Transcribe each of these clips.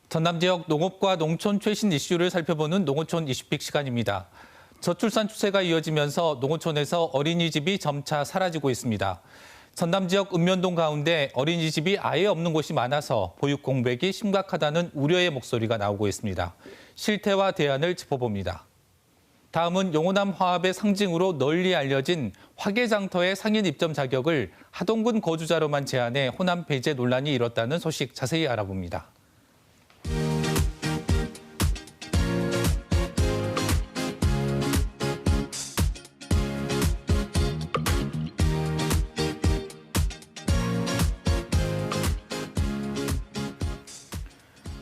전남 지역 농업과 농촌 최신 이슈를 살펴보는 농어촌 이슈픽 시간입니다. 저출산 추세가 이어지면서 농어촌에서 어린이집이 점차 사라지고 있습니다. 전남 지역 읍면동 가운데 어린이집이 아예 없는 곳이 많아서 보육 공백이 심각하다는 우려의 목소리가 나오고 있습니다. 실태와 대안을 짚어봅니다. 다음은 용호남 화합의 상징으로 널리 알려진 화개장터의 상인 입점 자격을 하동군 거주자로만 제한해 호남 배제 논란이 일었다는 소식 자세히 알아봅니다.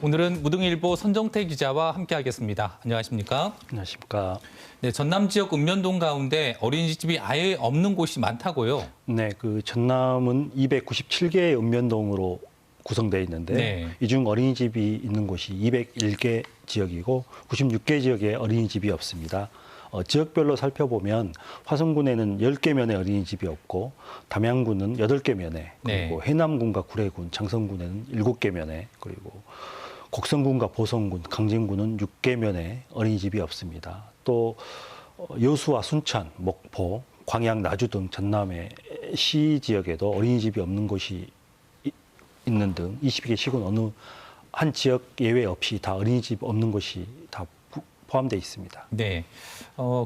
오늘은 무등일보 선정태 기자와 함께하겠습니다. 안녕하십니까? 안녕하십니까? 네, 전남 지역 읍면동 가운데 어린이집이 아예 없는 곳이 많다고요? 네, 전남은 297개의 읍면동으로 구성되어 있는데 네. 이 중 어린이집이 있는 곳이 201개 지역이고 96개 지역에 어린이집이 없습니다. 지역별로 살펴보면 화성군에는 10개 면의 어린이집이 없고 담양군은 8개 면에, 그리고 네. 해남군과 구례군, 장성군에는 7개 면에, 그리고 곡성군과 보성군, 강진군은 6개 면에 어린이집이 없습니다. 또 여수와 순천, 목포, 광양, 나주 등 전남의 시 지역에도 어린이집이 없는 곳이 있는 등 22개 시군 어느 한 지역 예외 없이 다 어린이집 없는 곳이 다 포함되어 있습니다. 네,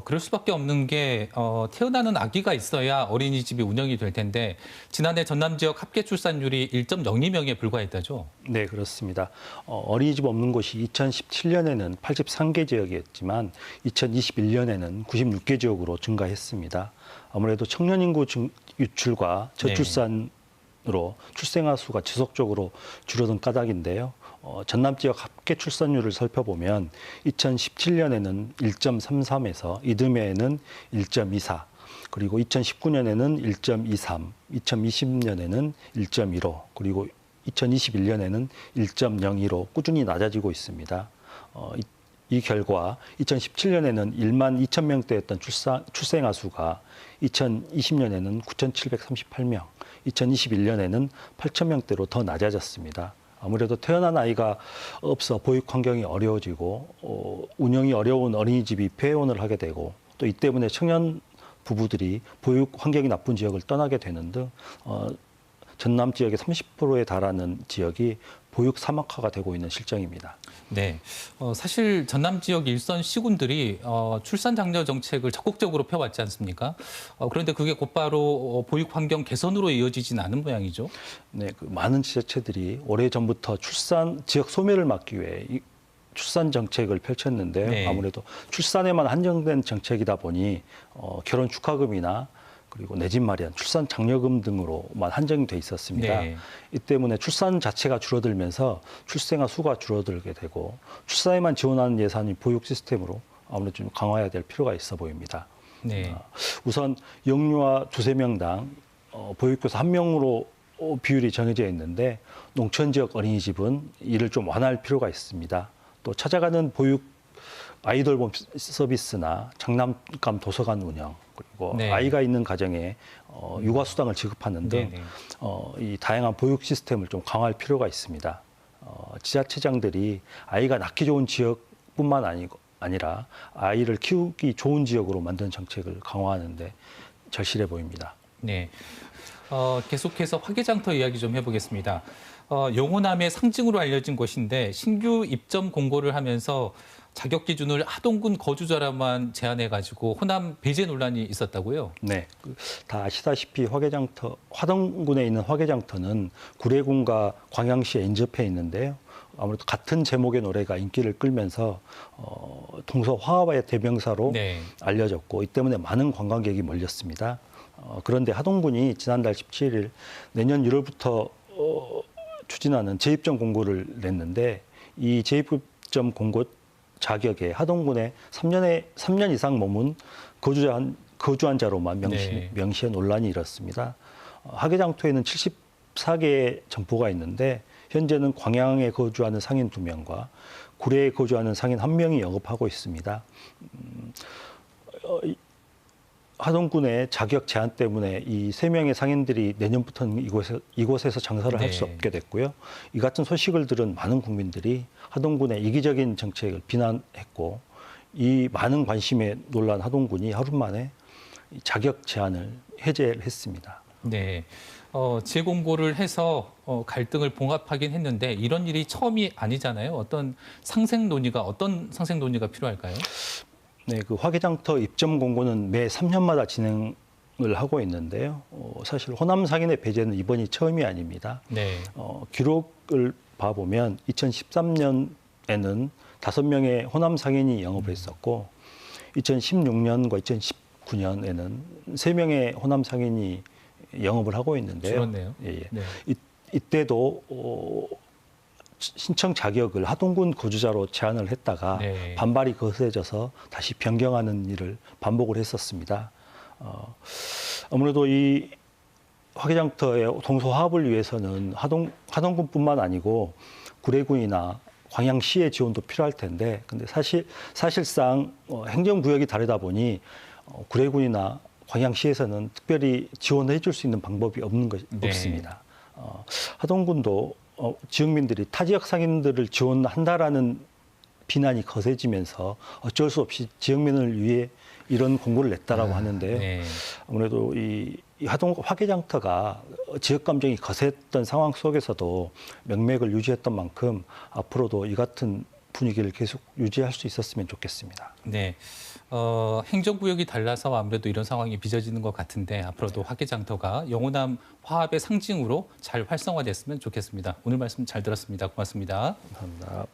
그럴 수밖에 없는 게 태어나는 아기가 있어야 어린이집이 운영이 될 텐데 지난해 전남 지역 합계 출산율이 1.02명에 불과했다죠? 네, 그렇습니다. 어린이집 없는 곳이 2017년에는 83개 지역이었지만 2021년에는 96개 지역으로 증가했습니다. 아무래도 청년 인구 유출과 저출산으로 출생아 수가 지속적으로 줄어든 까닭인데요. 전남 지역 합계 출산율을 살펴보면 2017년에는 1.33에서 이듬해에는 1.24, 그리고 2019년에는 1.23, 2020년에는 1.15, 그리고 2021년에는 1.02로 꾸준히 낮아지고 있습니다. 이 결과 2017년에는 1만 2천 명대였던 출생아 수가 2020년에는 9,738명, 2021년에는 8천 명대로 더 낮아졌습니다. 아무래도 태어난 아이가 없어 보육 환경이 어려워지고 운영이 어려운 어린이집이 폐원을 하게 되고 또 이 때문에 청년 부부들이 보육 환경이 나쁜 지역을 떠나게 되는 등 전남 지역의 30%에 달하는 지역이 보육 사막화가 되고 있는 실정입니다. 네, 사실 전남 지역 일선 시군들이 출산 장려 정책을 적극적으로 펴왔지 않습니까? 그런데 그게 곧바로 보육 환경 개선으로 이어지진 않은 모양이죠. 네, 많은 지자체들이 오래전부터 지역 소멸을 막기 위해 출산 정책을 펼쳤는데요. 네. 아무래도 출산에만 한정된 정책이다 보니 결혼 축하금이나 그리고 내 집 마련, 출산 장려금 등으로만 한정이 돼 있었습니다. 네. 이 때문에 출산 자체가 줄어들면서 출생아 수가 줄어들게 되고 출산에만 지원하는 예산이 보육 시스템으로 아무래도 좀 강화해야 될 필요가 있어 보입니다. 네. 우선 영유아 두세 명당 보육교사 1명으로 비율이 정해져 있는데 농촌 지역 어린이집은 이를 좀 완화할 필요가 있습니다. 또 찾아가는 보육 아이돌봄 서비스나 장난감 도서관 운영, 그리고 네. 아이가 있는 가정에 육아수당을 지급하는 등 이 다양한 보육 시스템을 좀 강화할 필요가 있습니다. 지자체장들이 아이가 낳기 좋은 지역뿐만 아니라 아이를 키우기 좋은 지역으로 만드는 정책을 강화하는 데 절실해 보입니다. 네. 계속해서 화개장터 이야기 좀 해보겠습니다. 용호남의 상징으로 알려진 곳인데 신규 입점 공고를 하면서 자격 기준을 하동군 거주자라만 제한해가지고 호남 배제 논란이 있었다고요? 네, 다 아시다시피 화동군에 있는 화개장터는 구례군과 광양시에 인접해 있는데요. 아무래도 같은 제목의 노래가 인기를 끌면서 동서 화합의 대명사로 알려졌고 이 때문에 많은 관광객이 몰렸습니다. 그런데 하동군이 지난달 17일 내년 1월부터 추진하는 재입점 공고를 냈는데 이 재입점 공고 자격에 하동군에 3년 이상 머문 거주한 자로만 명시해 논란이 일었습니다. 화개장터에는 74개의 점포가 있는데 현재는 광양에 거주하는 상인 2명과 구례에 거주하는 상인 1명이 영업하고 있습니다. 하동군의 자격 제한 때문에 이 3명의 상인들이 내년부터는 이곳에서 장사를 할 수 네. 없게 됐고요. 이 같은 소식을 들은 많은 국민들이 하동군의 이기적인 정책을 비난했고 이 많은 관심에 놀란 하동군이 하루 만에 이 자격 제한을 해제를 했습니다. 네. 재공고를 해서 갈등을 봉합하긴 했는데 이런 일이 처음이 아니잖아요. 어떤 상생 논의가 필요할까요? 네, 그 화개장터 입점 공고는 매 3년마다 진행을 하고 있는데요. 사실 호남 상인의 배제는 이번이 처음이 아닙니다. 네. 기록을 봐보면 2013년에는 5명의 호남 상인이 영업을 했었고 2016년과 2019년에는 3명의 호남 상인이 영업을 하고 있는데요. 줄었네요. 예, 예. 네. 이때도 신청 자격을 하동군 거주자로 제한을 했다가 네. 반발이 거세져서 다시 변경하는 일을 반복을 했었습니다. 아무래도 이 화개장터의 동서화합을 위해서는 하동군뿐만 아니고 구례군이나 광양시의 지원도 필요할 텐데, 근데 사실상 행정구역이 다르다 보니 구례군이나 광양시에서는 특별히 지원해 줄 수 있는 방법이 네. 없습니다. 하동군도 지역민들이 타 지역 상인들을 지원한다라는 비난이 거세지면서 어쩔 수 없이 지역민을 위해 이런 공고를 냈다라고 하는데요. 네. 아무래도 이 화개장터가 지역 감정이 거셌던 상황 속에서도 명맥을 유지했던 만큼 앞으로도 이 같은 분위기를 계속 유지할 수 있었으면 좋겠습니다. 네. 행정구역이 달라서 아무래도 이런 상황이 빚어지는 것 같은데 앞으로도 화개장터가 영호남 화합의 상징으로 잘 활성화됐으면 좋겠습니다. 오늘 말씀 잘 들었습니다. 고맙습니다. 감사합니다.